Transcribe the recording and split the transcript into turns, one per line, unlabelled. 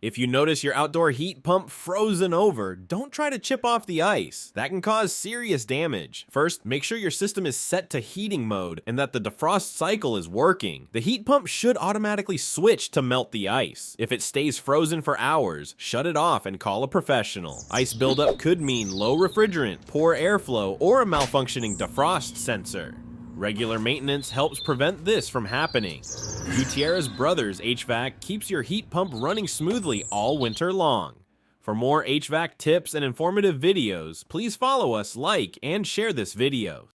If you notice your outdoor heat pump frozen over, don't try to chip off the ice. That can cause serious damage. First, make sure your system is set to heating mode and that the defrost cycle is working. The heat pump should automatically switch to melt the ice. If it stays frozen for hours, shut it off and call a professional. Ice buildup could mean low refrigerant, poor airflow, or a malfunctioning defrost sensor. Regular maintenance helps prevent this from happening. Gutierrez Brothers HVAC keeps your heat pump running smoothly all winter long. For more HVAC tips and informative videos, please follow us, like, and share this video.